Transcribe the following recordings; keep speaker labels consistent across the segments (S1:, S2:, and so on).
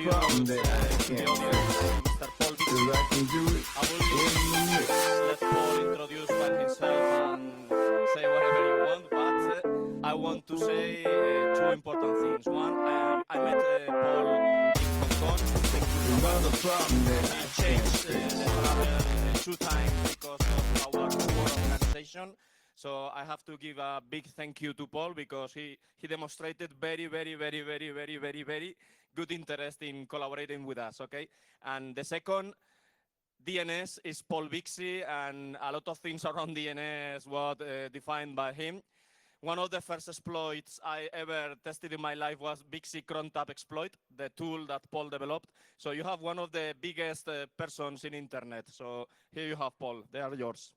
S1: problem that I can't
S2: Mr. Paul
S1: fix, 'cause I can do it
S2: I will
S1: in the mix.
S2: let Paul introduce by himself and say whatever you want, but I want to say two important things. One, I met Paul in Hong Kong.
S1: There's other problem that I
S2: He
S1: can't
S2: changed
S1: fix.
S2: the travel two times because of our work organization. So I have to give a big thank you to Paul because he demonstrated very good interest in collaborating with us, okay? And the second, DNS is Paul VIXIE, and a lot of things around DNS were defined by him. One of the first exploits I ever tested in my life was VIXIE cron tab exploit, the tool that Paul developed. So you have one of the biggest persons in internet. So here you have Paul, they are yours.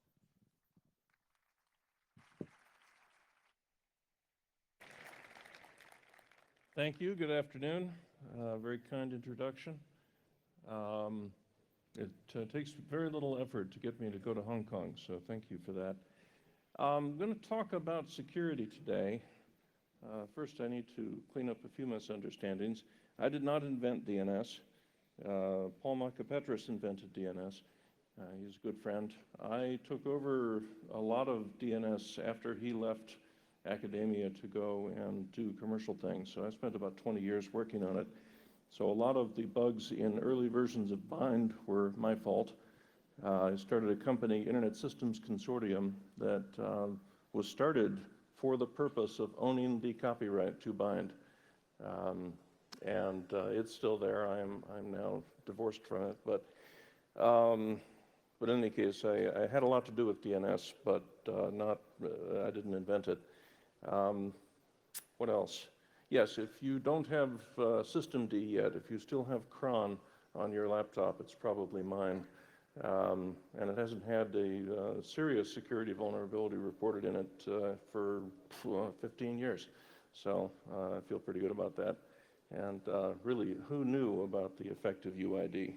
S3: Thank you. Good afternoon. Very kind introduction. It takes very little effort to get me to go to Hong Kong, so thank you for that. I'm going to talk about security today. First, I need to clean up a few misunderstandings. I did not invent DNS. Paul Macapetris invented DNS. He's a good friend. I took over a lot of DNS after he left academia to go and do commercial things. So I spent about 20 years working on it. So a lot of the bugs in early versions of Bind were my fault. I started a company, Internet Systems Consortium, that was started for the purpose of owning the copyright to Bind. It's still there. I'm now divorced from it. But in any case, I had a lot to do with DNS, but I didn't invent it. What else? Yes, if you don't have systemd yet, if you still have cron on your laptop, it's probably mine. And it hasn't had a serious security vulnerability reported in it for 15 years. So I feel pretty good about that. And really, who knew about the effective UID?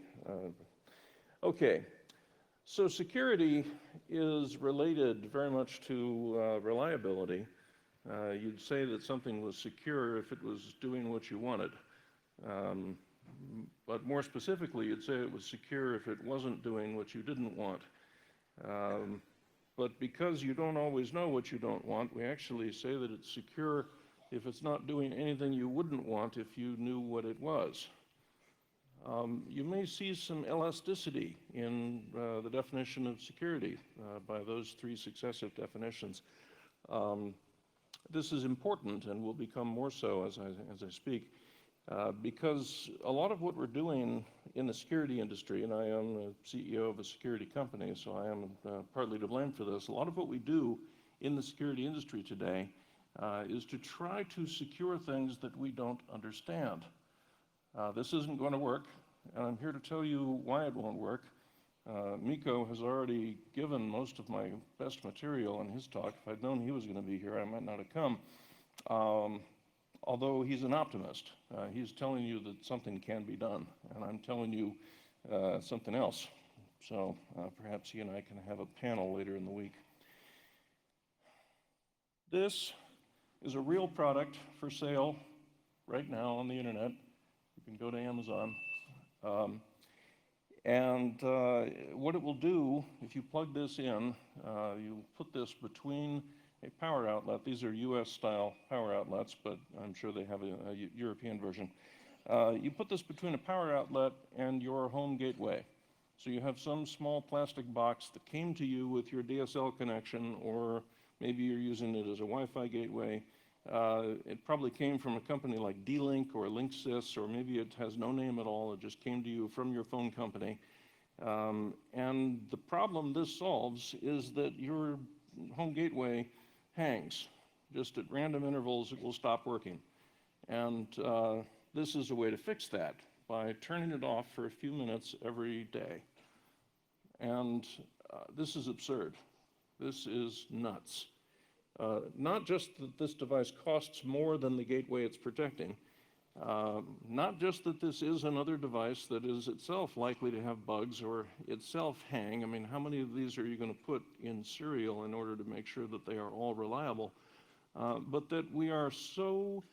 S3: Okay, so security is related very much to reliability. You'd say that something was secure if it was doing what you wanted. But more specifically, you'd say it was secure if it wasn't doing what you didn't want. But because you don't always know what you don't want, we actually say that it's secure if it's not doing anything you wouldn't want if you knew what it was. You may see some elasticity in the definition of security by those three successive definitions. This is important and will become more so as I speak, because a lot of what we're doing in the security industry, and I am the CEO of a security company, so I am partly to blame for this. A lot of what we do in the security industry today is to try to secure things that we don't understand. This isn't going to work, and I'm here to tell you why it won't work. Miko has already given most of my best material in his talk. If I'd known he was going to be here, I might not have come. Although he's an optimist. He's telling you that something can be done, and I'm telling you something else. So perhaps he and I can have a panel later in the week. This is a real product for sale right now on the internet. You can go to Amazon. What it will do, if you plug this in, you put this between a power outlet. These are US-style power outlets, but I'm sure they have a European version. You put this between a power outlet and your home gateway. So you have some small plastic box that came to you with your DSL connection, or maybe you're using it as a Wi-Fi gateway. It probably came from a company like D-Link or Linksys, or maybe it has no name at all. It just came to you from your phone company. And the problem this solves is that your home gateway hangs. Just at random intervals, it will stop working. And this is a way to fix that by turning it off for a few minutes every day. And this is absurd. This is nuts. Not just that this device costs more than the gateway it's protecting, not just that this is another device that is itself likely to have bugs or itself hang. I mean, how many of these are you going to put in serial in order to make sure that they are all reliable? But that we are so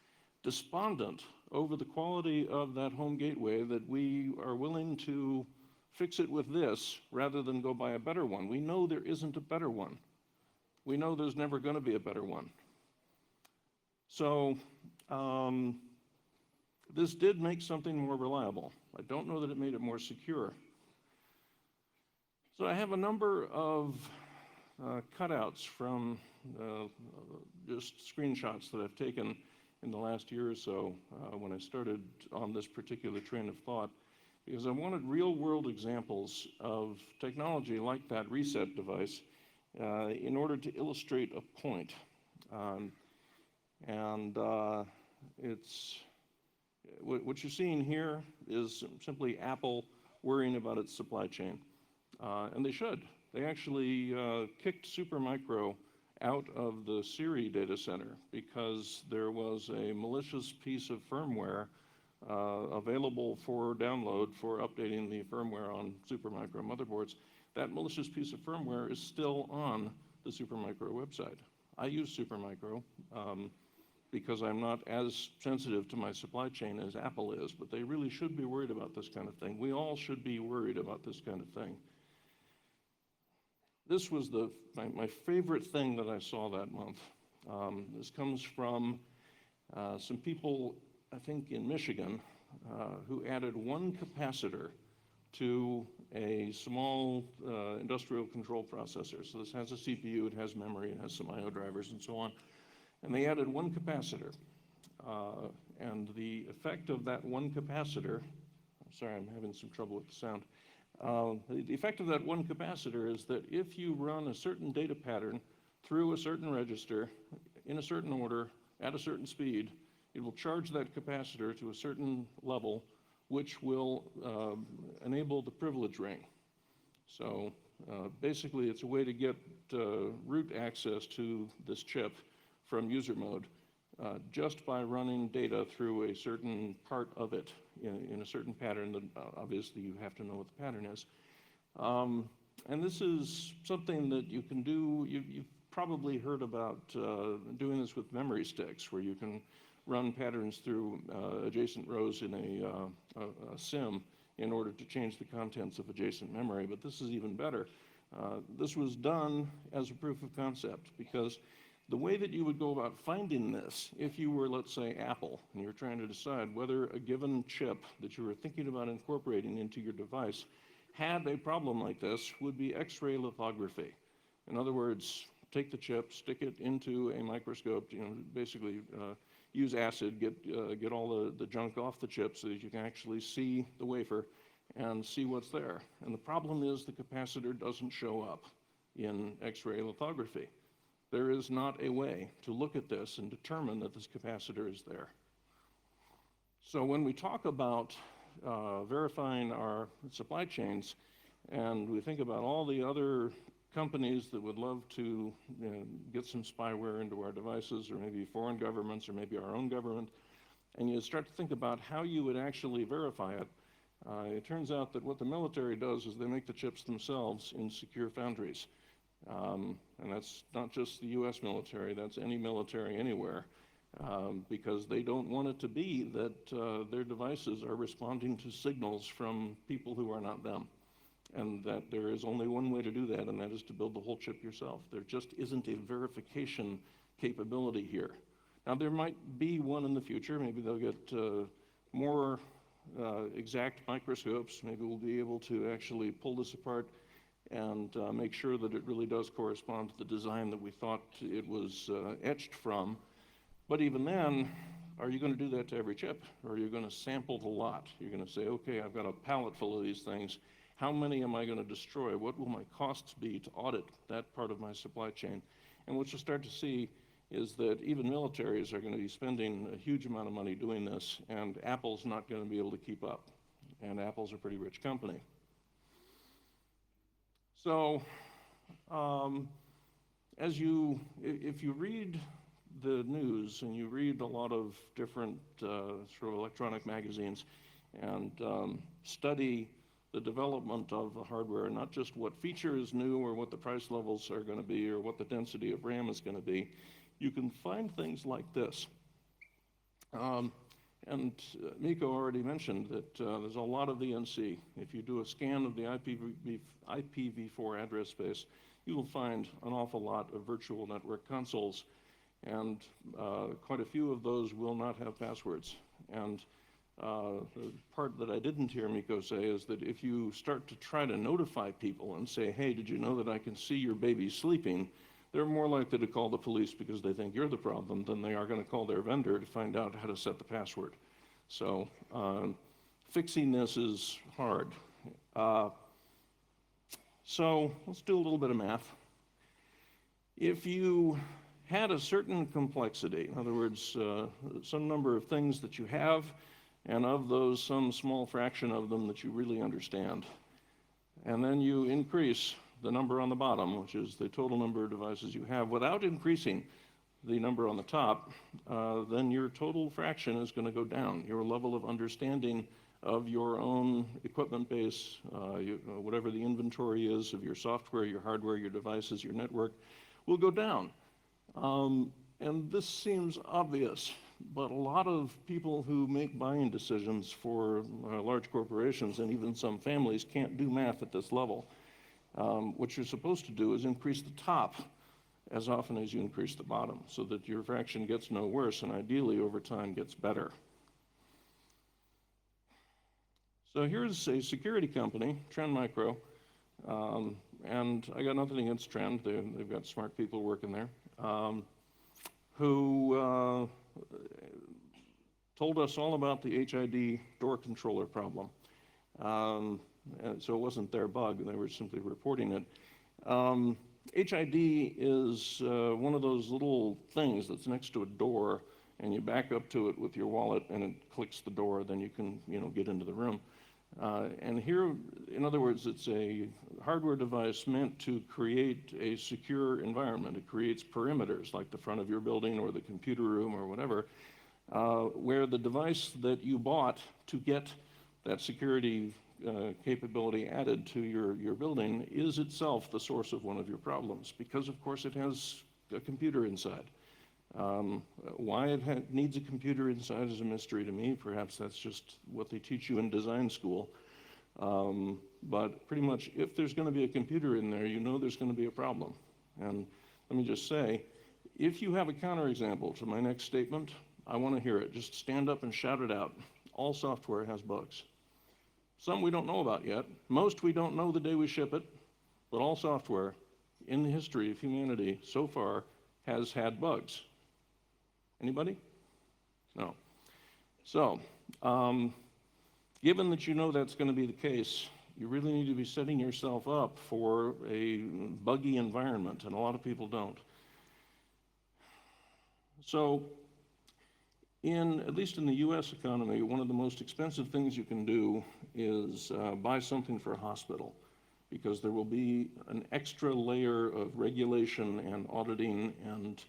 S3: despondent over the quality of that home gateway that we are willing to fix it with this rather than go buy a better one. We know there isn't a better one. We know there's never going to be a better one. So this did make something more reliable. I don't know that it made it more secure. So I have a number of cutouts from just screenshots that I've taken in the last year or so when I started on this particular train of thought, because I wanted real-world examples of technology like that reset device in order to illustrate a point. It's what you're seeing here is simply Apple worrying about its supply chain, and they should. They actually kicked Supermicro out of the Siri data center because there was a malicious piece of firmware available for download for updating the firmware on Supermicro motherboards. That malicious piece of firmware is still on the Supermicro website. I use Supermicro because I'm not as sensitive to my supply chain as Apple is, but they really should be worried about this kind of thing. We all should be worried about this kind of thing. This was my favorite thing that I saw that month. This comes from some people, I think in Michigan, who added one capacitor to a small industrial control processor. So this has a CPU, it has memory, it has some I/O drivers and so on. And they added one capacitor. And the effect of that one capacitor, I'm sorry, I'm having some trouble with the sound. The effect of that one capacitor is that if you run a certain data pattern through a certain register in a certain order at a certain speed, it will charge that capacitor to a certain level, which will enable the privilege ring. So basically, it's a way to get root access to this chip from user mode just by running data through a certain part of it in a certain pattern that obviously you have to know what the pattern is. And this is something that you can do. You've probably heard about doing this with memory sticks, where you can run patterns through adjacent rows in a SIM in order to change the contents of adjacent memory. But this is even better. This was done as a proof of concept, because the way that you would go about finding this, if you were, let's say, Apple, and you're trying to decide whether a given chip that you were thinking about incorporating into your device had a problem like this, would be X-ray lithography. In other words, take the chip, stick it into a microscope, basically use acid, get all the junk off the chip so that you can actually see the wafer and see what's there. And the problem is the capacitor doesn't show up in X-ray lithography. There is not a way to look at this and determine that this capacitor is there. So when we talk about verifying our supply chains, and we think about all the other companies that would love to get some spyware into our devices, or maybe foreign governments, or maybe our own government, and you start to think about how you would actually verify it, it turns out that what the military does is they make the chips themselves in secure foundries. And that's not just the US military, that's any military anywhere, because they don't want it to be that their devices are responding to signals from people who are not them. And that there is only one way to do that, and that is to build the whole chip yourself. There just isn't a verification capability here. Now, there might be one in the future. Maybe they'll get more exact microscopes. Maybe we'll be able to actually pull this apart and make sure that it really does correspond to the design that we thought it was etched from. But even then, are you going to do that to every chip? Or are you going to sample the lot? You're going to say, okay, I've got a pallet full of these things. How many am I going to destroy? What will my costs be to audit that part of my supply chain? And what you'll start to see is that even militaries are going to be spending a huge amount of money doing this, and Apple's not going to be able to keep up. And Apple's a pretty rich company. So, if you read the news and you read a lot of different sort of electronic magazines and study the development of the hardware, not just what feature is new or what the price levels are going to be or what the density of RAM is going to be, you can find things like this. And Miko already mentioned that there's a lot of VNC. If you do a scan of the IPv4 address space, you will find an awful lot of virtual network consoles, and quite a few of those will not have passwords. And the part that I didn't hear Miko say is that if you start to try to notify people and say, hey, did you know that I can see your baby sleeping, they're more likely to call the police because they think you're the problem than they are going to call their vendor to find out how to set the password. So fixing this is hard. So let's do a little bit of math. If you had a certain complexity, in other words, some number of things that you have, and of those, some small fraction of them that you really understand, and then you increase the number on the bottom, which is the total number of devices you have, without increasing the number on the top, then your total fraction is going to go down. Your level of understanding of your own equipment base, whatever the inventory is of your software, your hardware, your devices, your network, will go down. And this seems obvious, but a lot of people who make buying decisions for large corporations and even some families can't do math at this level. What you're supposed to do is increase the top as often as you increase the bottom so that your fraction gets no worse and ideally over time gets better. So here's a security company, Trend Micro, and I got nothing against Trend. They've got smart people working there, who told us all about the HID door controller problem. And so it wasn't their bug, they were simply reporting it. HID is one of those little things that's next to a door, and you back up to it with your wallet and it clicks the door, then you can get into the room. And here, in other words, it's a hardware device meant to create a secure environment. It creates perimeters like the front of your building or the computer room or whatever, where the device that you bought to get that security capability added to your building is itself the source of one of your problems, because of course it has a computer inside. Why it needs a computer inside is a mystery to me. Perhaps that's just what they teach you in design school. But pretty much if there's going to be a computer in there, you know there's going to be a problem. And let me just say, if you have a counterexample to my next statement, I want to hear it. Just stand up and shout it out. All software has bugs. Some we don't know about yet. Most we don't know the day we ship it, but all software in the history of humanity so far has had bugs. Anybody? No. So, given that you know that's going to be the case, you really need to be setting yourself up for a buggy environment, and a lot of people don't. So, at least in the US economy, one of the most expensive things you can do is buy something for a hospital, because there will be an extra layer of regulation and auditing and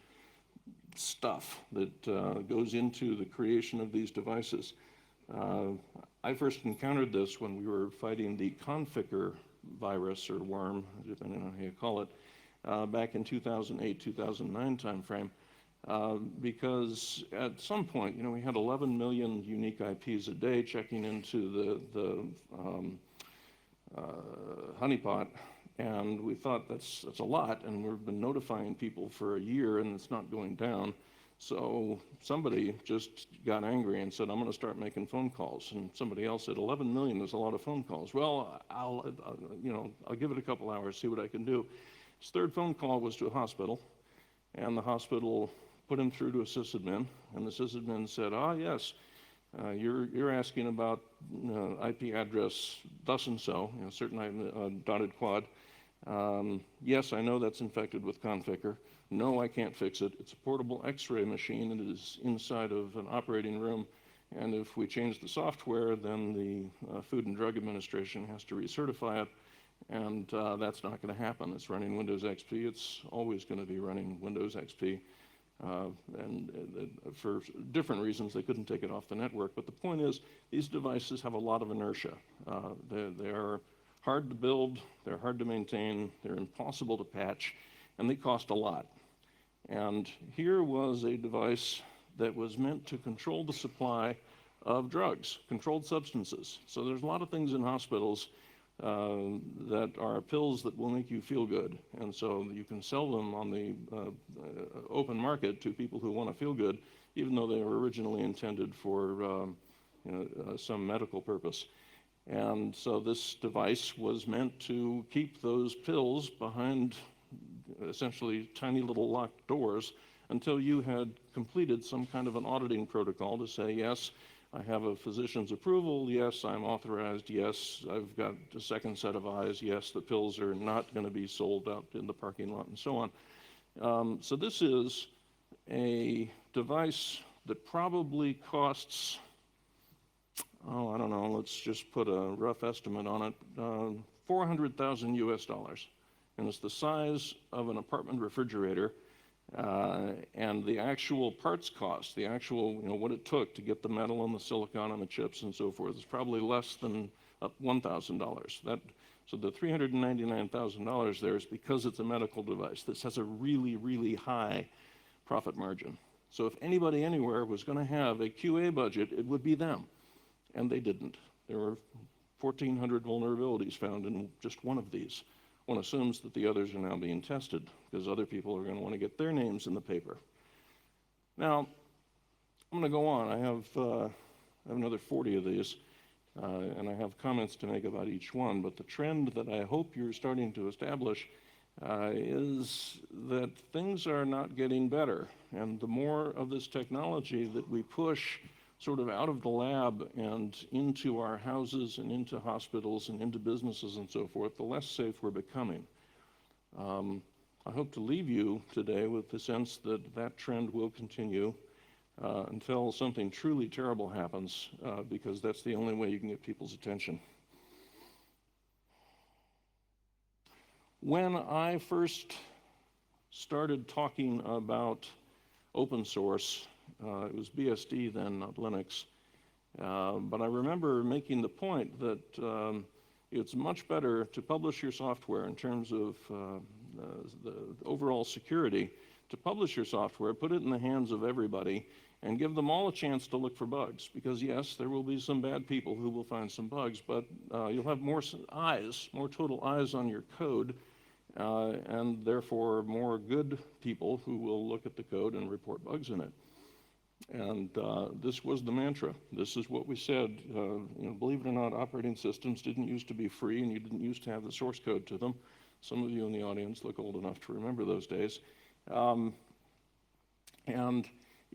S3: stuff that goes into the creation of these devices. I first encountered this when we were fighting the Conficker virus or worm, depending on how you call it, back in 2008, 2009 timeframe. Because at some point, we had 11 million unique IPs a day checking into the honeypot, and we thought that's a lot, and we've been notifying people for a year, and it's not going down. So somebody just got angry and said, I'm going to start making phone calls. And somebody else said, 11 million is a lot of phone calls. Well, I'll give it a couple hours, see what I can do. His third phone call was to a hospital, and the hospital put him through to a sysadmin, and the sysadmin said, yes, you're asking about IP address thus and so, certain dotted quad. Yes, I know that's infected with Conficker. No, I can't fix it. It's a portable X-ray machine that is inside of an operating room, and if we change the software, then the Food and Drug Administration has to recertify it, and that's not going to happen. It's running Windows XP. It's always going to be running Windows XP. And for different reasons, they couldn't take it off the network. But the point is, these devices have a lot of inertia. They are hard to build, they're hard to maintain, they're impossible to patch, and they cost a lot. And here was a device that was meant to control the supply of drugs, controlled substances. So there's a lot of things in hospitals that are pills that will make you feel good. And so you can sell them on the open market to people who want to feel good, even though they were originally intended for some medical purpose. And so this device was meant to keep those pills behind essentially tiny little locked doors until you had completed some kind of an auditing protocol to say, yes, I have a physician's approval, yes, I'm authorized, yes, I've got a second set of eyes, yes, the pills are not going to be sold out in the parking lot, and so on. So this is a device that probably costs, oh, I don't know, let's just put a rough estimate on it, 400,000 US dollars. And it's the size of an apartment refrigerator. And the actual parts cost, the actual, what it took to get the metal and the silicon and the chips and so forth is probably less than $1,000. So the $399,000 there is because it's a medical device. This has a really, really high profit margin. So if anybody anywhere was going to have a QA budget, it would be them. And they didn't. There were 1,400 vulnerabilities found in just one of these. One assumes that the others are now being tested because other people are going to want to get their names in the paper. Now, I'm going to go on. I have another 40 of these, and I have comments to make about each one, but the trend that I hope you're starting to establish is that things are not getting better, and the more of this technology that we push sort of out of the lab and into our houses and into hospitals and into businesses and so forth, the less safe we're becoming. I hope to leave you today with the sense that that trend will continue until something truly terrible happens, because that's the only way you can get people's attention. When I first started talking about open source, it was BSD then, not Linux. But I remember making the point that it's much better to publish your software in terms of the overall security, to publish your software, put it in the hands of everybody, and give them all a chance to look for bugs. Because yes, there will be some bad people who will find some bugs, but you'll have more eyes, more total eyes on your code, and therefore more good people who will look at the code and report bugs in it. And this was the mantra. This is what we said. Believe it or not, operating systems didn't used to be free, and you didn't used to have the source code to them. Some of you in the audience look old enough to remember those days. And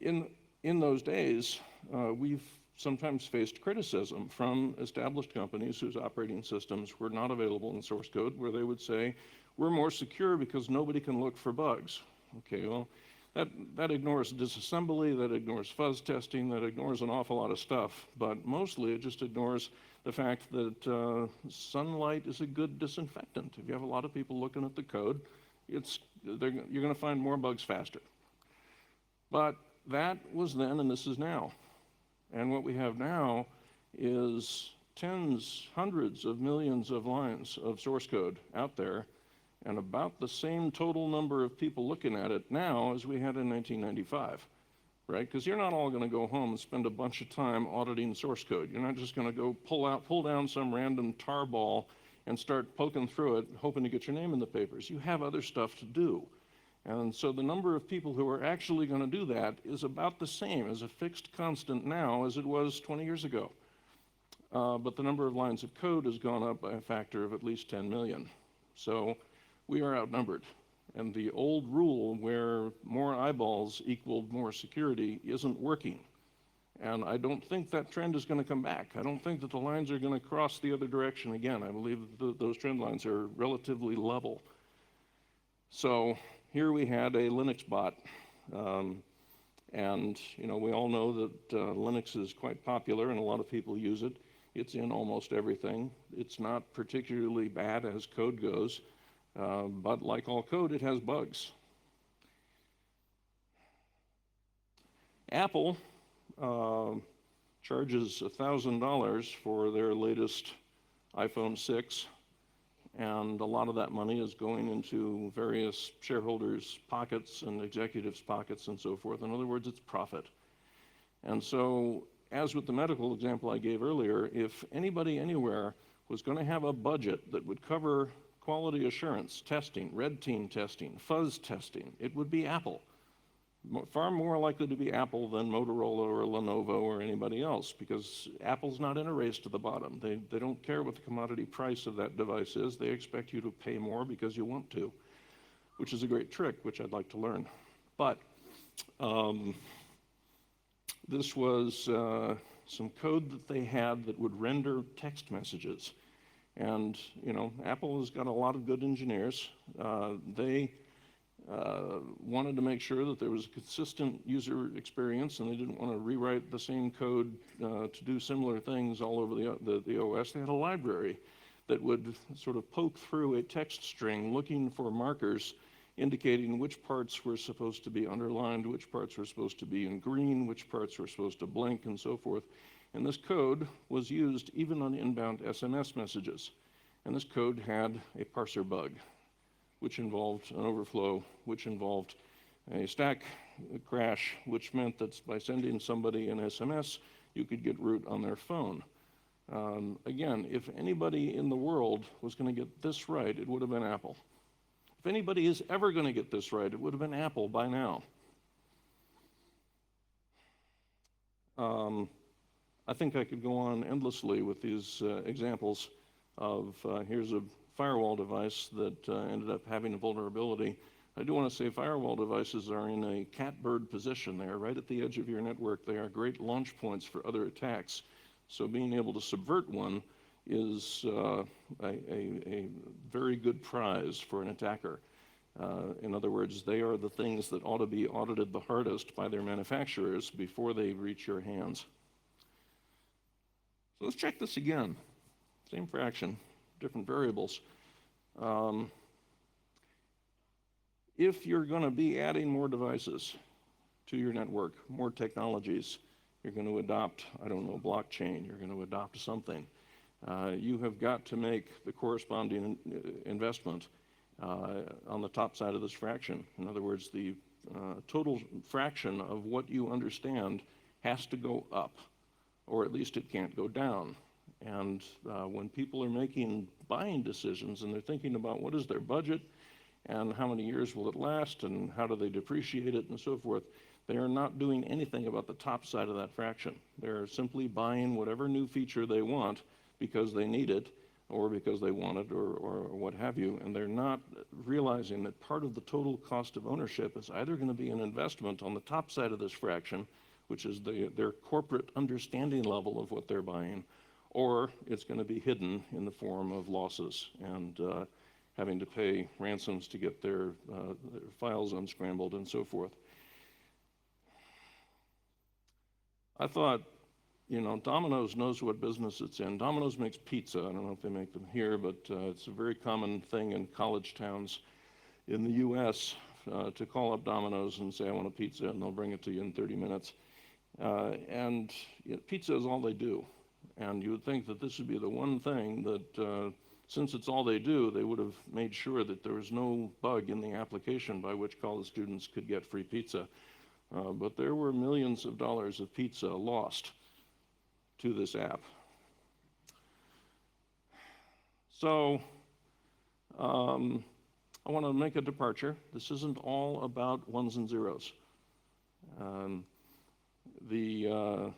S3: in those days, we've sometimes faced criticism from established companies whose operating systems were not available in source code, where they would say, we're more secure because nobody can look for bugs. Okay, well, that ignores disassembly, that ignores fuzz testing, that ignores an awful lot of stuff, but mostly it just ignores the fact that sunlight is a good disinfectant. If you have a lot of people looking at the code, you're going to find more bugs faster. But that was then, and this is now. And what we have now is tens, hundreds of millions of lines of source code out there, and about the same total number of people looking at it now as we had in 1995, right? Because you're not all going to go home and spend a bunch of time auditing source code. You're not just going to go pull down some random tar ball and start poking through it, hoping to get your name in the papers. You have other stuff to do. And so the number of people who are actually going to do that is about the same as a fixed constant now as it was 20 years ago. But the number of lines of code has gone up by a factor of at least 10 million. So we are outnumbered. And the old rule where more eyeballs equaled more security isn't working. And I don't think that trend is going to come back. I don't think that the lines are going to cross the other direction again. I believe that those trend lines are relatively level. So here we had a Linux bot. And we all know that Linux is quite popular and a lot of people use it. It's in almost everything. It's not particularly bad as code goes. But like all code, it has bugs. Apple charges $1,000 for their latest iPhone 6, and a lot of that money is going into various shareholders' pockets and executives' pockets and so forth. In other words, it's profit. And so as with the medical example I gave earlier, if anybody anywhere was going to have a budget that would cover quality assurance testing, red team testing, fuzz testing, it would be Apple. Far more likely to be Apple than Motorola or Lenovo or anybody else, because Apple's not in a race to the bottom. They don't care what the commodity price of that device is. They expect you to pay more because you want to, which is a great trick, which I'd like to learn. But this was some code that they had that would render text messages. And, you know, Apple has got a lot of good engineers. They wanted to make sure that there was a consistent user experience, and they didn't want to rewrite the same code to do similar things all over the OS. They had a library that would sort of poke through a text string looking for markers indicating which parts were supposed to be underlined, which parts were supposed to be in green, which parts were supposed to blink, and so forth. And this code was used even on inbound SMS messages. And this code had a parser bug, which involved an overflow, which involved a stack crash, which meant that by sending somebody an SMS, you could get root on their phone. Again, if anybody in the world was going to get this right, it would have been Apple. If anybody is ever going to get this right, it would have been Apple by now. I think I could go on endlessly with these examples of, here's a firewall device that ended up having a vulnerability. I do want to say firewall devices are in a catbird position. They are right at the edge of your network. They are great launch points for other attacks. So being able to subvert one is a very good prize for an attacker. In other words, they are the things that ought to be audited the hardest by their manufacturers before they reach your hands. So let's check this again. Same fraction, different variables. If you're going to be adding more devices to your network, more technologies, you're going to adopt, I don't know, blockchain, you're going to adopt something. You have got to make the corresponding investment on the top side of this fraction. In other words, the total fraction of what you understand has to go up, or at least it can't go down. And when people are making buying decisions and they're thinking about what is their budget and how many years will it last and how do they depreciate it and so forth, they are not doing anything about the top side of that fraction. They're simply buying whatever new feature they want because they need it or because they want it or what have you, and they're not realizing that part of the total cost of ownership is either going to be an investment on the top side of this fraction, which is their corporate understanding level of what they're buying, or it's going to be hidden in the form of losses and having to pay ransoms to get their files unscrambled and so forth. I thought, you know, Domino's knows what business it's in. Domino's makes pizza. I don't know if they make them here, but it's a very common thing in college towns in the US to call up Domino's and say, I want a pizza, and they'll bring it to you in 30 minutes. And you know, pizza is all they do. And you would think that this would be the one thing that, since it's all they do, they would have made sure that there was no bug in the application by which college students could get free pizza. But there were millions of dollars of pizza lost to this app. So I want to make a departure. This isn't all about ones and zeros. The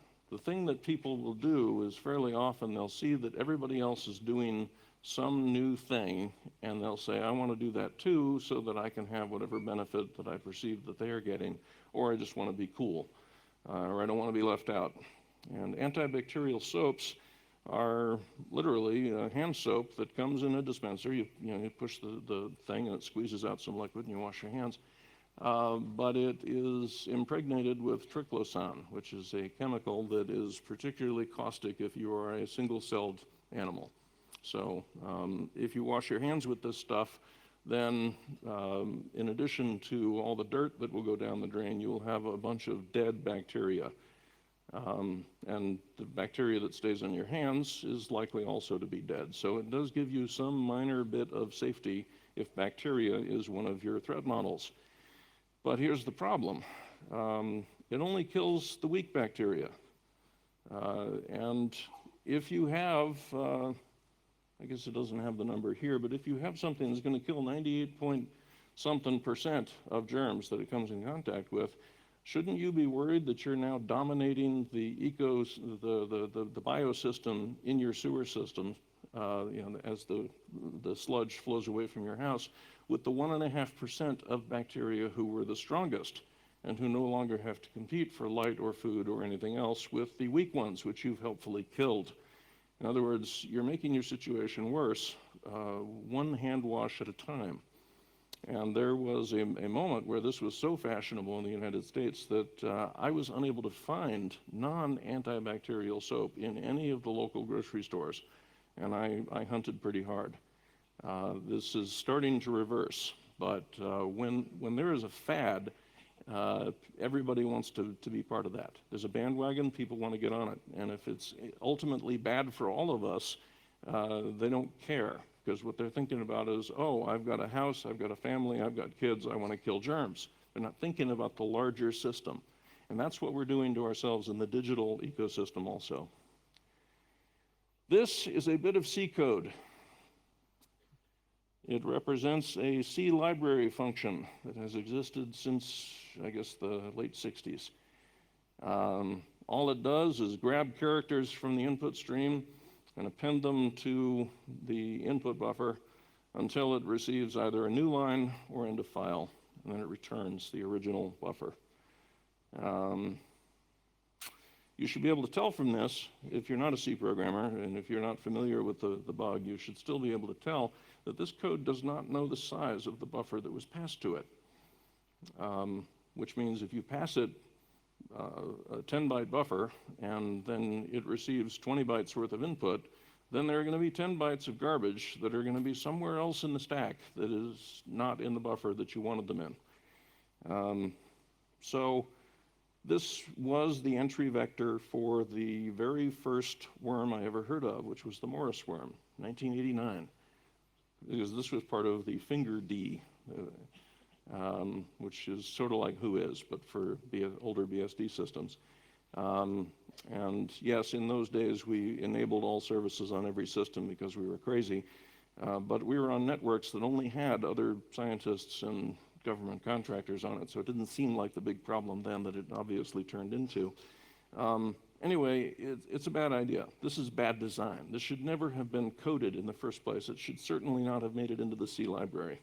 S3: thing that people will do is fairly often they'll see that everybody else is doing some new thing, and they'll say, I want to do that too so that I can have whatever benefit that I perceive that they are getting, or I just want to be cool, or I don't want to be left out. And antibacterial soaps are literally a hand soap that comes in a dispenser. You push the thing and it squeezes out some liquid and you wash your hands. But it is impregnated with triclosan, which is a chemical that is particularly caustic if you are a single-celled animal. So if you wash your hands with this stuff, then in addition to all the dirt that will go down the drain, you will have a bunch of dead bacteria. And the bacteria that stays on your hands is likely also to be dead. So it does give you some minor bit of safety if bacteria is one of your threat models. But here's the problem. It only kills the weak bacteria. And if you have, I guess it doesn't have the number here, but if you have something that's going to kill 98 point something % of germs that it comes in contact with, shouldn't you be worried that you're now dominating the biosystem in your sewer system, as the sludge flows away from your house, with the 1.5% of bacteria who were the strongest and who no longer have to compete for light or food or anything else with the weak ones, which you've helpfully killed. In other words, you're making your situation worse, one hand wash at a time. And there was a moment where this was so fashionable in the United States that I was unable to find non-antibacterial soap in any of the local grocery stores. And I hunted pretty hard. This is starting to reverse, but when there is a fad, everybody wants to be part of that. There's a bandwagon, people want to get on it. And if it's ultimately bad for all of us, they don't care. Because what they're thinking about is, oh, I've got a house, I've got a family, I've got kids, I want to kill germs. They're not thinking about the larger system. And that's what we're doing to ourselves in the digital ecosystem also. This is a bit of C code. It represents a C library function that has existed since, I guess, the late 60s. All it does is grab characters from the input stream and append them to the input buffer until it receives either a new line or end of file, and then it returns the original buffer. You should be able to tell from this, if you're not a C programmer and if you're not familiar with the bug, you should still be able to tell that this code does not know the size of the buffer that was passed to it, which means if you pass it a 10-byte buffer and then it receives 20 bytes worth of input, then there are going to be 10 bytes of garbage that are going to be somewhere else in the stack that is not in the buffer that you wanted them in. So this was the entry vector for the very first worm I ever heard of, which was the Morris worm, 1989. Because this was part of the finger D, which is sort of like Who Is, but for older BSD systems. And yes, in those days, we enabled all services on every system because we were crazy. But we were on networks that only had other scientists and government contractors on it, so it didn't seem like the big problem then that it obviously turned into. Anyway, it's a bad idea. This is bad design. This should never have been coded in the first place. It should certainly not have made it into the C library.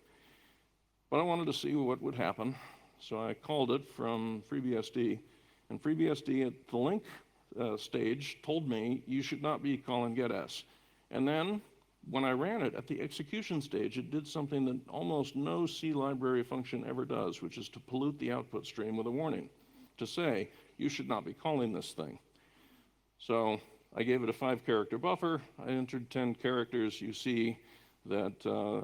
S3: But I wanted to see what would happen, so I called it from FreeBSD. And FreeBSD at the link stage told me you should not be calling getS. And then when I ran it at the execution stage, it did something that almost no C library function ever does, which is to pollute the output stream with a warning, to say, you should not be calling this thing. So I gave it a 5-character buffer. I entered 10 characters. You see that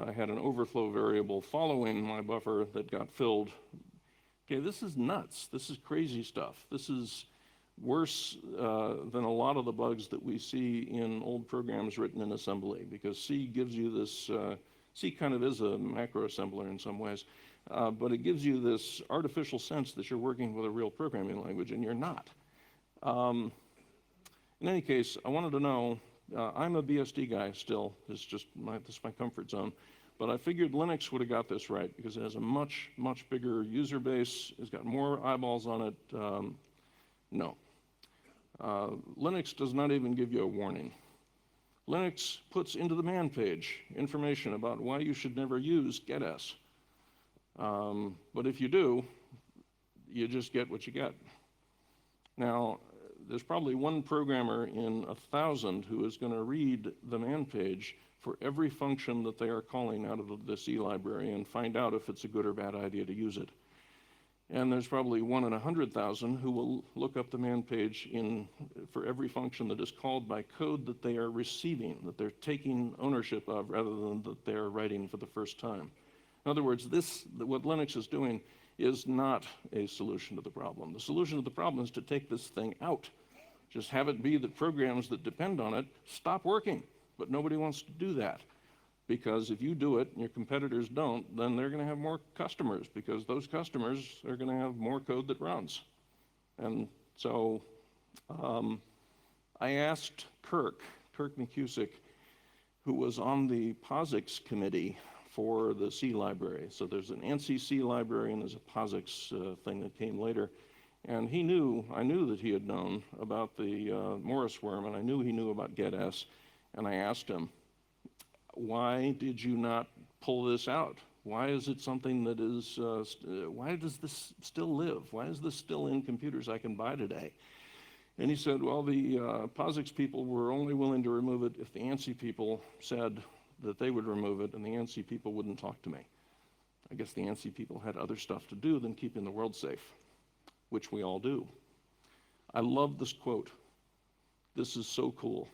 S3: I had an overflow variable following my buffer that got filled. Okay, this is nuts. This is crazy stuff. This is worse than a lot of the bugs that we see in old programs written in assembly, because C gives you this, C kind of is a macro assembler in some ways, but it gives you this artificial sense that you're working with a real programming language, and you're not. In any case, I wanted to know, I'm a BSD guy still, this is my comfort zone, but I figured Linux would have got this right because it has a much, much bigger user base, it's got more eyeballs on it. No. Linux does not even give you a warning. Linux puts into the man page information about why you should never use getS. But if you do, you just get what you get. Now, there's probably one programmer in 1,000 who is going to read the man page for every function that they are calling out of the C library and find out if it's a good or bad idea to use it. And there's probably 1 in 100,000 who will look up the man page for every function that is called by code that they are receiving, that they're taking ownership of, rather than that they're writing for the first time. In other words, what Linux is doing is not a solution to the problem. The solution to the problem is to take this thing out. Just have it be that programs that depend on it stop working. But nobody wants to do that, because if you do it and your competitors don't, then they're going to have more customers, because those customers are going to have more code that runs. And so I asked Kirk McCusick, who was on the POSIX committee for the C library. So there's an NCC library and there's a POSIX thing that came later. And I knew that he had known about the Morris worm, and I knew he knew about GetS. And I asked him, why did you not pull this out? Why is it something that is, why does this still live? Why is this still in computers I can buy today? And he said, well, the POSIX people were only willing to remove it if the ANSI people said that they would remove it, and the ANSI people wouldn't talk to me. I guess the ANSI people had other stuff to do than keeping the world safe, which we all do. I love this quote. This is so cool.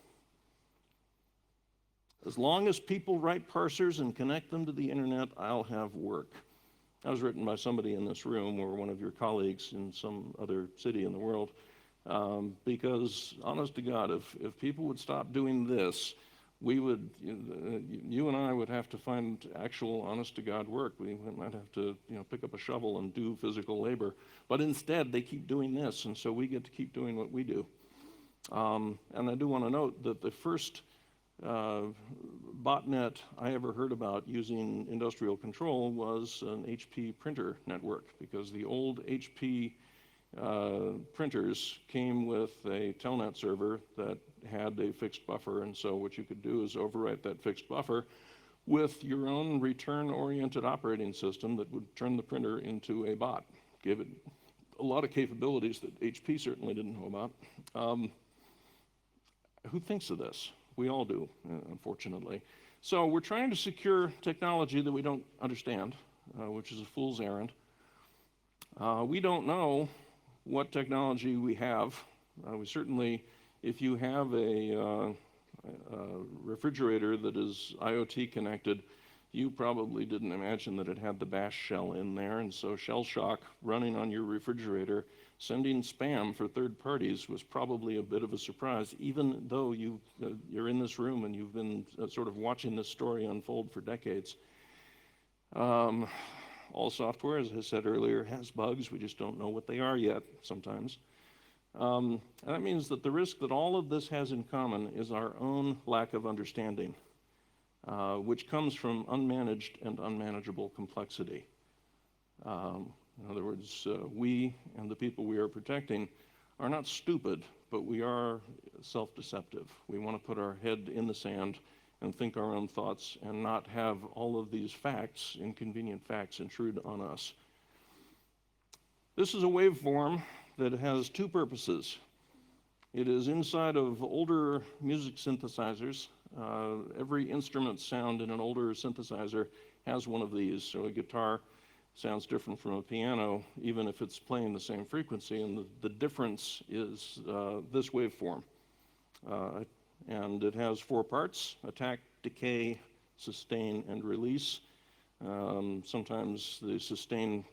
S3: As long as people write parsers and connect them to the internet, I'll have work. That was written by somebody in this room or one of your colleagues in some other city in the world. Because, honest to God, if people would stop doing this, we would, you and I would have to find actual honest to God work. We might have to, pick up a shovel and do physical labor. But instead, they keep doing this, and so we get to keep doing what we do. And I do want to note that the first botnet I ever heard about using industrial control was an HP printer network, because the old HP printers came with a telnet server that had a fixed buffer, and so what you could do is overwrite that fixed buffer with your own return-oriented operating system that would turn the printer into a bot. Gave it a lot of capabilities that HP certainly didn't know about. Who thinks of this? We all do, unfortunately. So we're trying to secure technology that we don't understand, which is a fool's errand. We don't know what technology we have. We certainly, if you have a refrigerator that is IoT connected, you probably didn't imagine that it had the bash shell in there, and so shell shock running on your refrigerator, sending spam for third parties was probably a bit of a surprise, even though you're in this room and you've been sort of watching this story unfold for decades. All software, as I said earlier, has bugs. We just don't know what they are yet sometimes. And that means that the risk that all of this has in common is our own lack of understanding, which comes from unmanaged and unmanageable complexity. In other words, we and the people we are protecting are not stupid, but we are self-deceptive. We want to put our head in the sand and think our own thoughts and not have all of these facts, inconvenient facts, intrude on us. This is a waveform that has two purposes. It is inside of older music synthesizers. Every instrument sound in an older synthesizer has one of these. So a guitar sounds different from a piano, even if it's playing the same frequency, and the difference is this waveform. And it has four parts: attack, decay, sustain, and release. Sometimes the sustain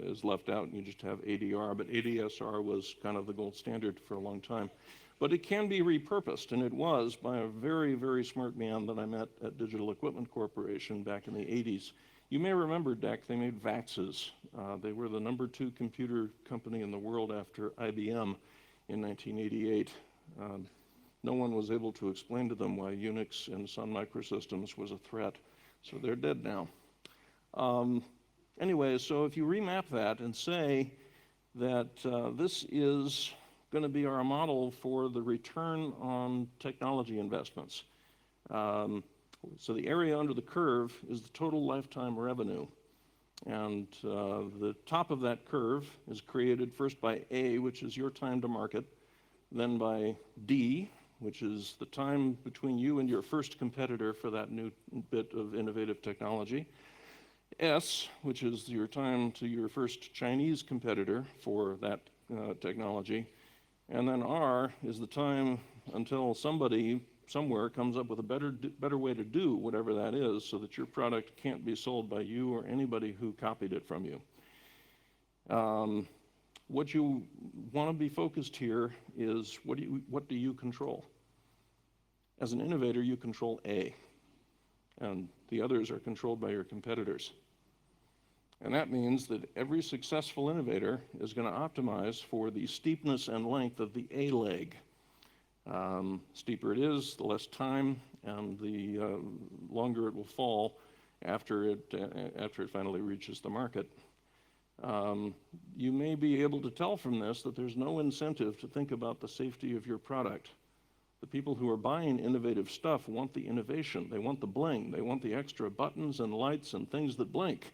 S3: is left out and you just have ADR, but ADSR was kind of the gold standard for a long time. But it can be repurposed, and it was by a very, very smart man that I met at Digital Equipment Corporation back in the 80s. You may remember, DEC, they made VAXes. They were the #2 computer company in the world after IBM in 1988. No one was able to explain to them why Unix and Sun Microsystems was a threat, so they're dead now. Anyway, so if you remap that and say that this is going to be our model for the return on technology investments. So the area under the curve is the total lifetime revenue. And the top of that curve is created first by A, which is your time to market, then by D, which is the time between you and your first competitor for that new bit of innovative technology. S, which is your time to your first Chinese competitor for that technology. And then R is the time until somebody somewhere comes up with a better way to do whatever that is, so that your product can't be sold by you or anybody who copied it from you. What you want to be focused here is what do you control? As an innovator, you control A, and the others are controlled by your competitors. And that means that every successful innovator is going to optimize for the steepness and length of the A leg. Steeper it is, the less time, and the longer it will fall after it finally reaches the market. You may be able to tell from this that there's no incentive to think about the safety of your product. The people who are buying innovative stuff want the innovation. They want the bling. They want the extra buttons and lights and things that blink.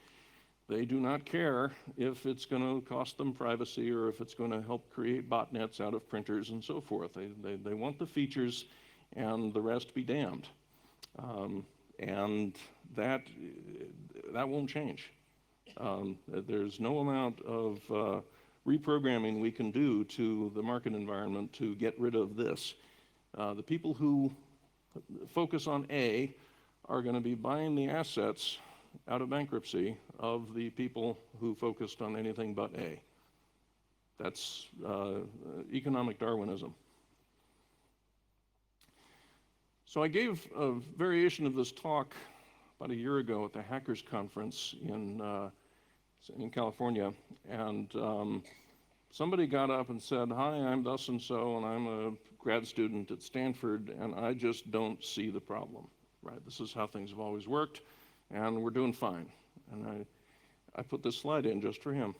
S3: They do not care if it's going to cost them privacy or if it's going to help create botnets out of printers and so forth. They want the features, and the rest be damned. And that won't change. There's no amount of reprogramming we can do to the market environment to get rid of this. The people who focus on A are going to be buying the assets out of bankruptcy of the people who focused on anything but A. That's economic Darwinism. So I gave a variation of this talk about a year ago at the Hackers Conference in California, and somebody got up and said, "Hi, I'm thus and so, and I'm a grad student at Stanford, and I just don't see the problem." Right? This is how things have always worked, and we're doing fine. And I put this slide in just for him.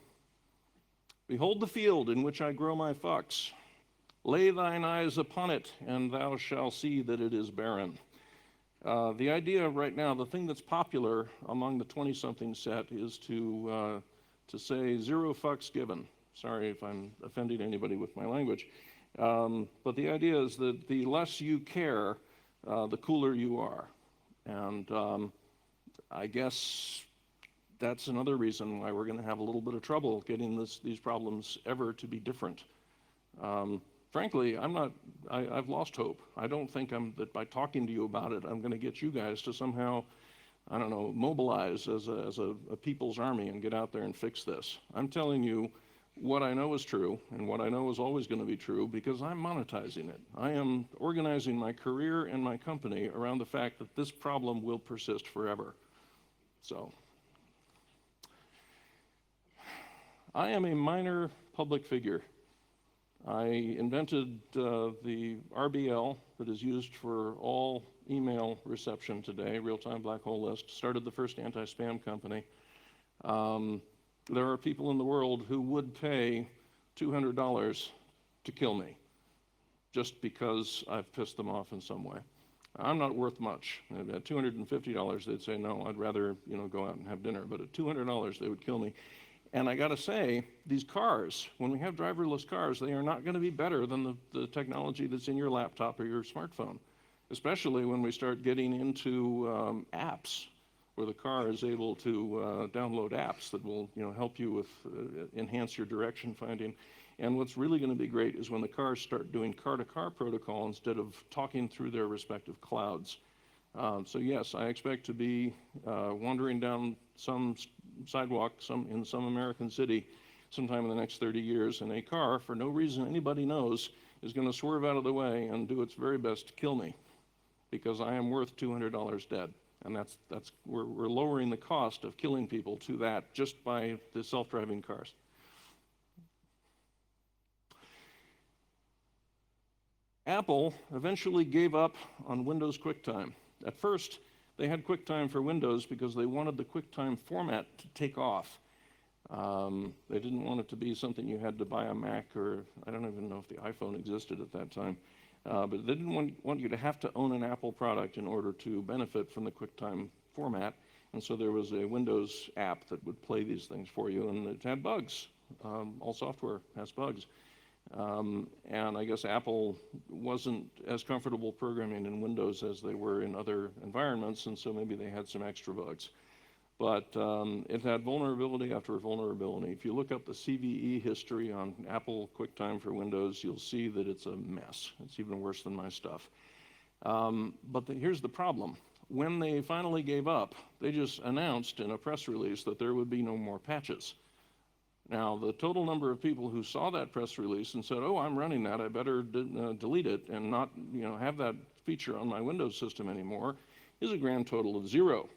S3: "Behold the field in which I grow my fox. Lay thine eyes upon it, and thou shalt see that it is barren." The idea right now, the thing that's popular among the 20-something set is to say zero fucks given. Sorry if I'm offending anybody with my language. But the idea is that the less you care, the cooler you are. And I guess that's another reason why we're going to have a little bit of trouble getting these problems ever to be different. Frankly, I've lost hope. I don't think that by talking to you about it, I'm going to get you guys to somehow, I don't know, mobilize as a people's army and get out there and fix this. I'm telling you what I know is true and what I know is always going to be true because I'm monetizing it. I am organizing my career and my company around the fact that this problem will persist forever. So, I am a minor public figure. I invented the RBL that is used for all email reception today, real-time black hole list, started the first anti-spam company. There are people in the world who would pay $200 to kill me just because I've pissed them off in some way. I'm not worth much. At $250, they'd say, no, I'd rather go out and have dinner. But at $200, they would kill me. And I got to say, these cars, when we have driverless cars, they are not going to be better than the technology that's in your laptop or your smartphone, especially when we start getting into apps where the car is able to download apps that will help you with enhance your direction finding. And what's really going to be great is when the cars start doing car-to-car protocol instead of talking through their respective clouds. So yes, I expect to be wandering down some sidewalk in some American city sometime in the next 30 years, and a car, for no reason anybody knows, is going to swerve out of the way and do its very best to kill me because I am worth $200 dead. And we're lowering the cost of killing people to that just by the self-driving cars. Apple eventually gave up on Windows QuickTime. At first, they had QuickTime for Windows because they wanted the QuickTime format to take off. They didn't want it to be something you had to buy a Mac, or I don't even know if the iPhone existed at that time. But they didn't want you to have to own an Apple product in order to benefit from the QuickTime format. And so there was a Windows app that would play these things for you, and it had bugs. All software has bugs. And I guess Apple wasn't as comfortable programming in Windows as they were in other environments, and so maybe they had some extra bugs. But it had vulnerability after vulnerability. If you look up the CVE history on Apple QuickTime for Windows, you'll see that it's a mess. It's even worse than my stuff. But here's the problem. When they finally gave up, they just announced in a press release that there would be no more patches. Now, the total number of people who saw that press release and said, oh, I'm running that, I better delete it and not have that feature on my Windows system anymore, is a grand total of 0.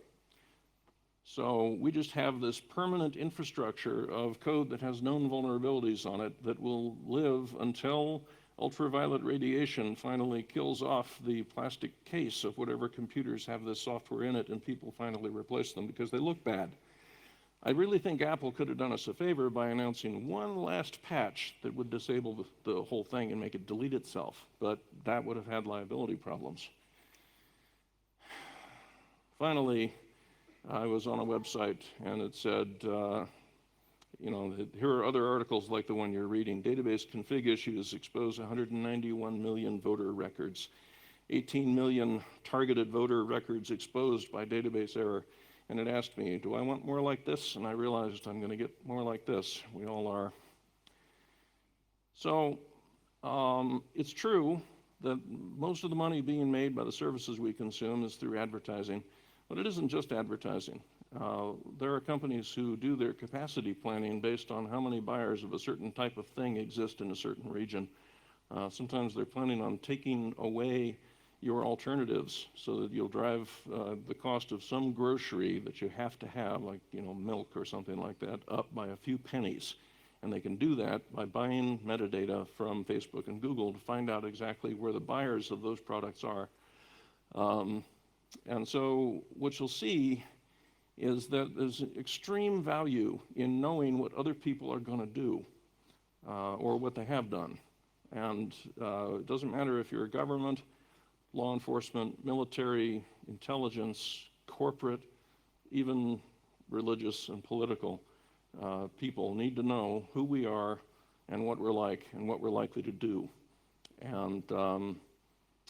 S3: So we just have this permanent infrastructure of code that has known vulnerabilities on it that will live until Ultraviolet radiation finally kills off the plastic case of whatever computers have this software in it, and people finally replace them because they look bad. I really think Apple could have done us a favor by announcing one last patch that would disable the whole thing and make it delete itself, but that would have had liability problems. Finally, I was on a website and it said, here are other articles like the one you're reading. Database config issues expose 191 million voter records. 18 million targeted voter records exposed by database error. And it asked me, do I want more like this? And I realized I'm going to get more like this. We all are. So it's true that most of the money being made by the services we consume is through advertising. But it isn't just advertising. There are companies who do their capacity planning based on how many buyers of a certain type of thing exist in a certain region. Sometimes they're planning on taking away your alternatives so that you'll drive the cost of some grocery that you have to have, like milk or something like that, up by a few pennies. And they can do that by buying metadata from Facebook and Google to find out exactly where the buyers of those products are. And so what you'll see is that there's extreme value in knowing what other people are going to do or what they have done. And it doesn't matter if you're a government, law enforcement, military, intelligence, corporate, even religious and political people need to know who we are and what we're like and what we're likely to do. And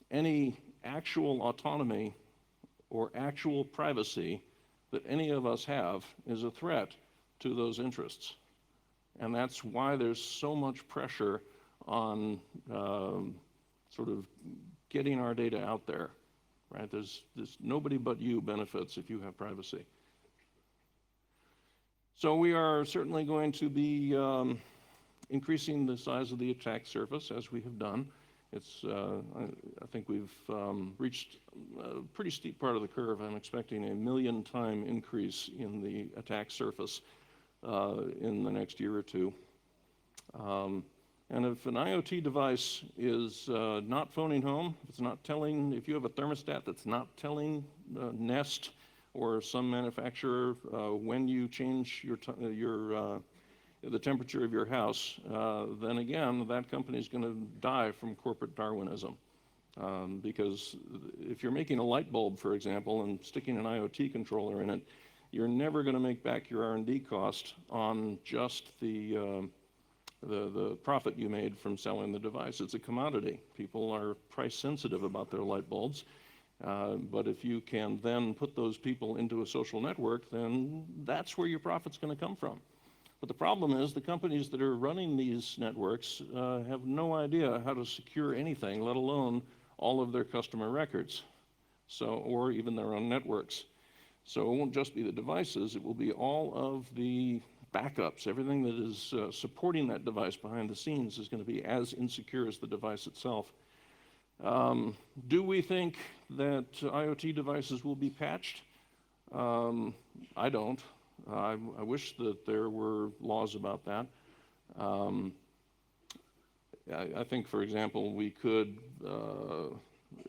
S3: any actual autonomy or actual privacy that any of us have is a threat to those interests. And that's why there's so much pressure on sort of getting our data out there, right? There's nobody but you benefits if you have privacy. So we are certainly going to be increasing the size of the attack surface as we have done. It's, I think we've reached a pretty steep part of the curve. I'm expecting a 1,000,000-time increase in the attack surface in the next year or two. And if an IoT device is not phoning home, if it's not telling, if you have a thermostat that's not telling Nest or some manufacturer when you change the temperature of your house, then again, that company is going to die from corporate Darwinism. Because if you're making a light bulb, for example, and sticking an IoT controller in it, you're never going to make back your R&D cost on just the profit you made from selling the device. It's a commodity. People are price sensitive about their light bulbs. But if you can then put those people into a social network, then that's where your profit's going to come from. But the problem is the companies that are running these networks have no idea how to secure anything, let alone all of their customer records, or even their own networks. So it won't just be the devices, it will be all of the backups. Everything that is supporting that device behind the scenes is going to be as insecure as the device itself. Do we think that IoT devices will be patched? I don't. I wish that there were laws about that. I think, for example, we could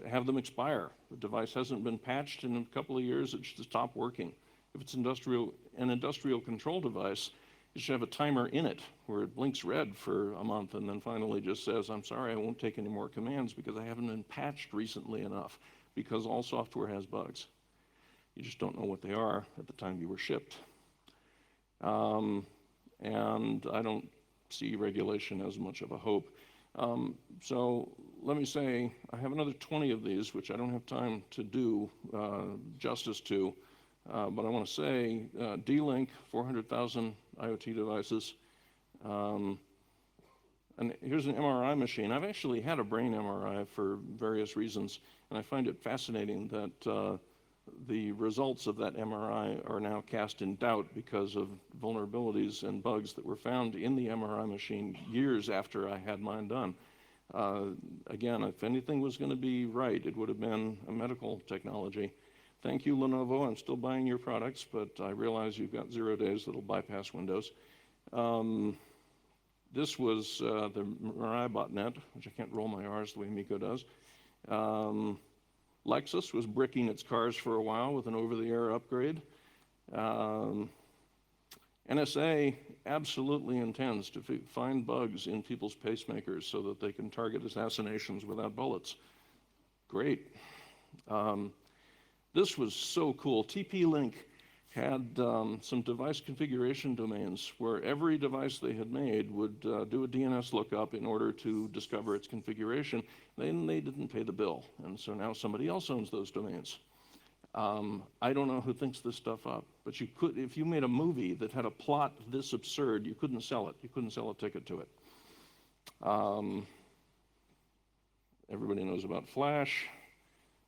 S3: have them expire. The device hasn't been patched in a couple of years, it should stop working. If it's an industrial control device, it should have a timer in it where it blinks red for a month and then finally just says, I'm sorry, I won't take any more commands because I haven't been patched recently enough, because all software has bugs. You just don't know what they are at the time you were shipped. And I don't see regulation as much of a hope. So let me say, I have another 20 of these, which I don't have time to do justice to, but I want to say D-Link, 400,000 IoT devices. And here's an MRI machine. I've actually had a brain MRI for various reasons, and I find it fascinating that the results of that MRI are now cast in doubt because of vulnerabilities and bugs that were found in the MRI machine years after I had mine done. Again, if anything was going to be right, it would have been a medical technology. Thank you, Lenovo. I'm still buying your products, but I realize you've got 0 days that'll bypass Windows. This was the Mirai botnet, which I can't roll my R's the way Miko does. Lexus was bricking its cars for a while with an over-the-air upgrade. NSA absolutely intends to find bugs in people's pacemakers so that they can target assassinations without bullets. Great. This was so cool. TP-Link had some device configuration domains where every device they had made would do a DNS lookup in order to discover its configuration. Then they didn't pay the bill, and so now somebody else owns those domains. I don't know who thinks this stuff up, but you could, if you made a movie that had a plot this absurd, you couldn't sell it. You couldn't sell a ticket to it. Everybody knows about Flash.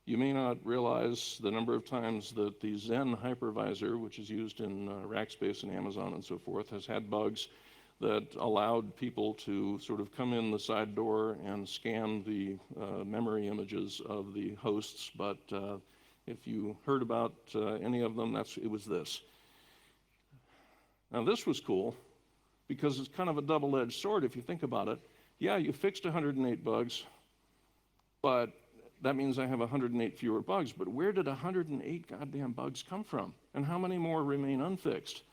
S3: You may not realize the number of times that the Zen hypervisor, which is used in Rackspace and Amazon and so forth, has had bugs that allowed people to sort of come in the side door and scan the memory images of the hosts. But if you heard about any of them, it was this. Now this was cool because it's kind of a double-edged sword if you think about it. Yeah, you fixed 108 bugs, but that means I have 108 fewer bugs, but where did 108 goddamn bugs come from? And how many more remain unfixed,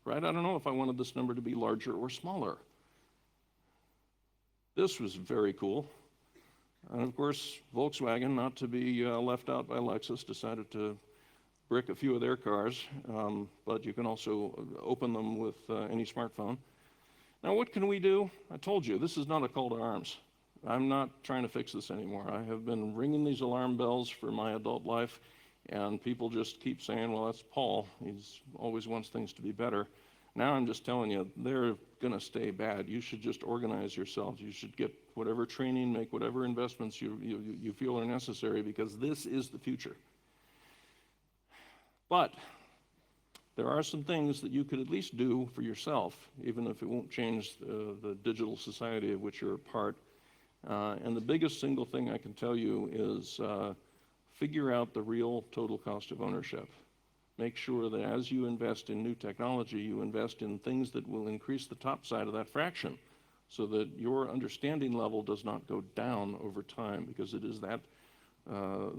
S3: right? I don't know if I wanted this number to be larger or smaller. This was very cool. And of course, Volkswagen, not to be left out by Lexus, decided to brick a few of their cars, but you can also open them with any smartphone. Now, what can we do? I told you, this is not a call to arms. I'm not trying to fix this anymore. I have been ringing these alarm bells for my adult life, and people just keep saying, well, that's Paul. He always wants things to be better. Now I'm just telling you, they're going to stay bad. You should just organize yourselves. You should get whatever training, make whatever investments you feel are necessary, because this is the future. But there are some things that you could at least do for yourself, even if it won't change the digital society of which you're a part. And the biggest single thing I can tell you is figure out the real total cost of ownership. Make sure that as you invest in new technology, you invest in things that will increase the top side of that fraction so that your understanding level does not go down over time, because it is that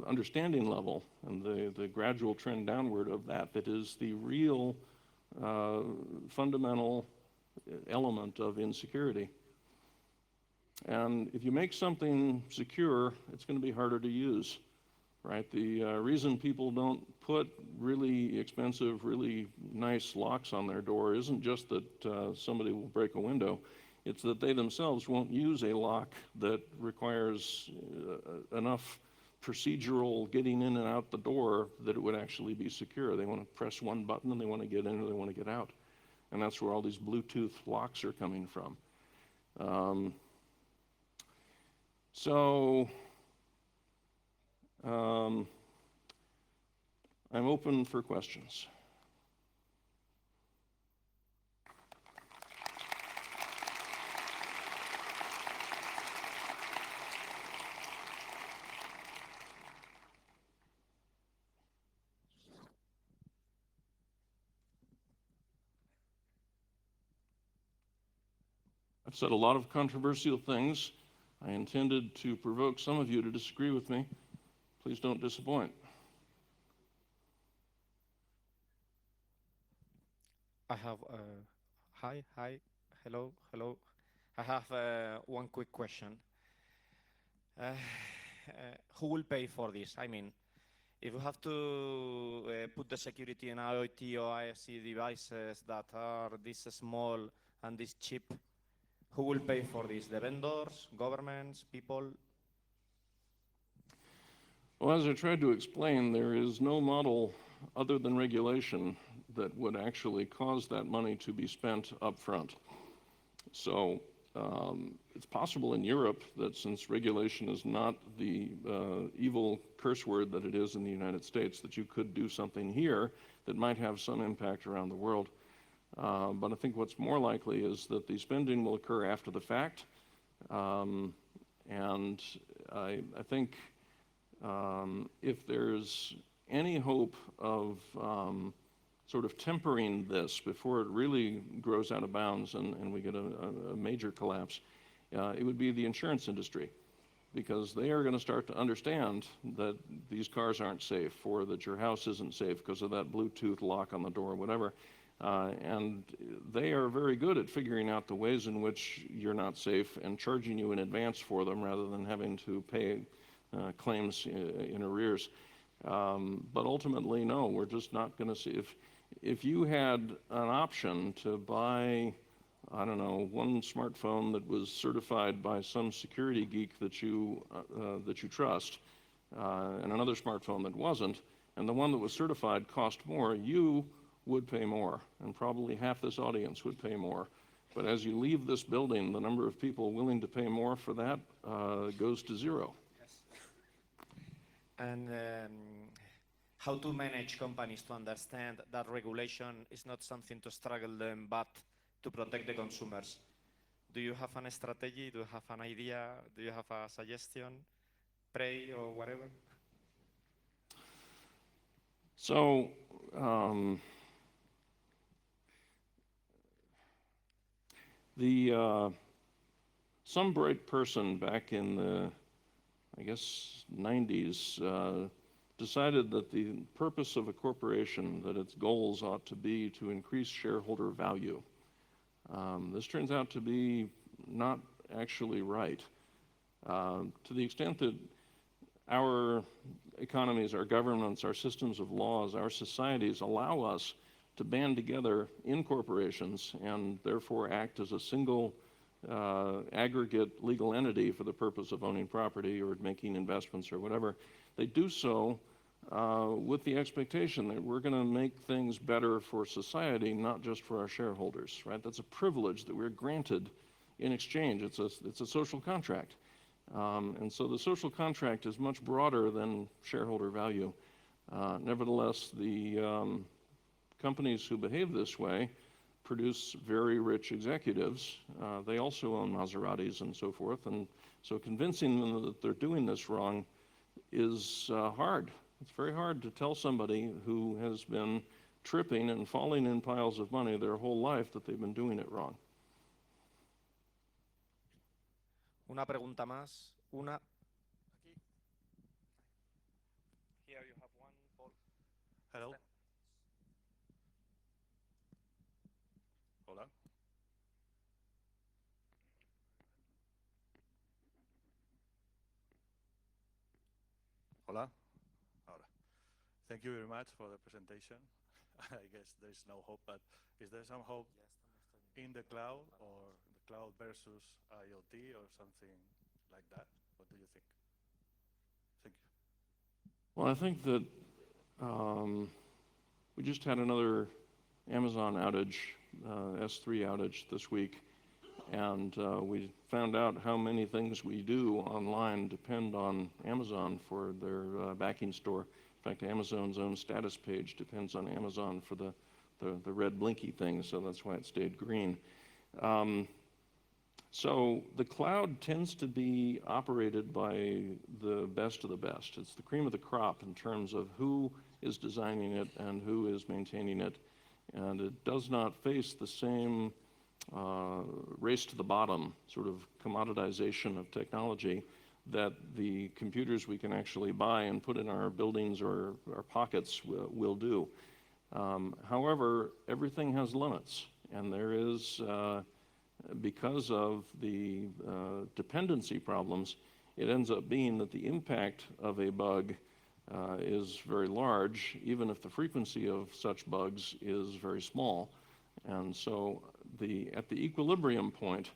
S3: understanding level and the gradual trend downward of that is the real fundamental element of insecurity. And if you make something secure, it's going to be harder to use, right? The reason people don't put really expensive, really nice locks on their door isn't just that somebody will break a window. It's that they themselves won't use a lock that requires enough procedural getting in and out the door that it would actually be secure. They want to press one button and they want to get in or they want to get out. And that's where all these Bluetooth locks are coming from. I'm open for questions. I've said a lot of controversial things. I intended to provoke some of you to disagree with me. Please don't disappoint.
S2: I have hi, hello. I have one quick question. Who will pay for this? I mean, if you have to put the security in IoT or ISC devices that are this small and this cheap, who will pay for this? The vendors, governments, people?
S3: Well, as I tried to explain, there is no model other than regulation that would actually cause that money to be spent up front. So it's possible in Europe that, since regulation is not the evil curse word that it is in the United States, that you could do something here that might have some impact around the world. But I think what's more likely is that the spending will occur after the fact. And I think if there's any hope of sort of tempering this before it really grows out of bounds and we get a major collapse, it would be the insurance industry, because they are going to start to understand that these cars aren't safe or that your house isn't safe because of that Bluetooth lock on the door or whatever. And they are very good at figuring out the ways in which you're not safe and charging you in advance for them rather than having to pay claims in arrears. But ultimately, no, we're just not going to see. If you had an option to buy, I don't know, one smartphone that was certified by some security geek that you trust, and another smartphone that wasn't, and the one that was certified cost more, you would pay more, and probably half this audience would pay more. But as you leave this building, the number of people willing to pay more for that goes to zero.
S4: Yes. And how to manage companies to understand that regulation is not something to struggle them, but to protect the consumers. Do you have a strategy? Do you have an idea? Do you have a suggestion? Pray or whatever?
S3: So, some bright person back in the, I guess, 90s decided that the purpose of a corporation, that its goals ought to be to increase shareholder value. This turns out to be not actually right. To the extent that our economies, our governments, our systems of laws, our societies allow us to band together in corporations and therefore act as a single aggregate legal entity for the purpose of owning property or making investments or whatever, they do so with the expectation that we're going to make things better for society, not just for our shareholders, right? That's a privilege that we're granted in exchange. It's a social contract. And so the social contract is much broader than shareholder value. Nevertheless, the companies who behave this way produce very rich executives. They also own Maseratis and so forth. And so convincing them that they're doing this wrong is hard. It's very hard to tell somebody who has been tripping and falling in piles of money their whole life that they've been doing it wrong.
S4: Una pregunta más. Una. Here you have one, Paul.
S5: Hello. Hola. Hola. Ahora. Thank you very much for the presentation. I guess there's no hope, but is there some hope in the cloud or the cloud versus IoT or something like that? What do you think? Thank you.
S3: Well, I think that we just had another Amazon outage, S3 outage this week, and we found out how many things we do online depend on Amazon for their backing store. In fact, Amazon's own status page depends on Amazon for the red blinky thing, so that's why it stayed green. So the cloud tends to be operated by the best of the best. It's the cream of the crop in terms of who is designing it and who is maintaining it. And it does not face the same race to the bottom sort of commoditization of technology that the computers we can actually buy and put in our buildings or our pockets will do. However, everything has limits, and there is, because of the dependency problems, it ends up being that the impact of a bug is very large, even if the frequency of such bugs is very small. And so at the equilibrium point,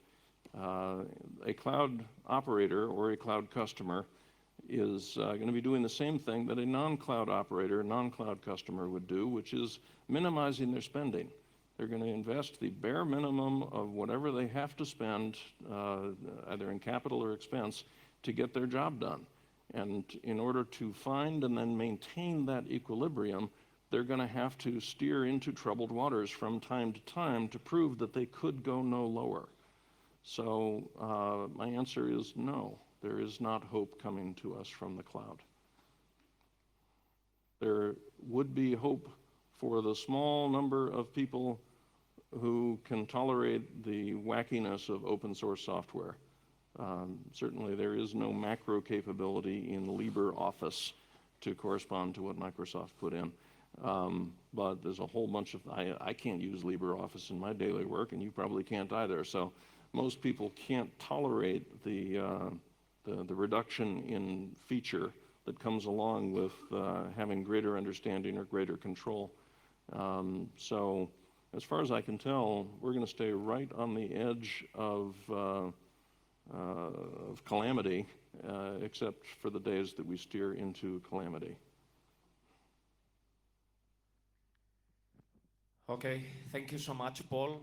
S3: a cloud operator or a cloud customer is going to be doing the same thing that a non-cloud operator, non-cloud customer would do, which is minimizing their spending. They're going to invest the bare minimum of whatever they have to spend, either in capital or expense, to get their job done. And in order to find and then maintain that equilibrium, they're going to have to steer into troubled waters from time to time to prove that they could go no lower. So my answer is no, there is not hope coming to us from the cloud. There would be hope for the small number of people who can tolerate the wackiness of open source software. Certainly there is no macro capability in LibreOffice to correspond to what Microsoft put in. But there's a whole bunch of, I can't use LibreOffice in my daily work, and you probably can't either. So most people can't tolerate the reduction in feature that comes along with having greater understanding or greater control. So as far as I can tell, we're going to stay right on the edge of calamity, except for the days that we steer into calamity.
S4: Okay, thank you so much, Paul.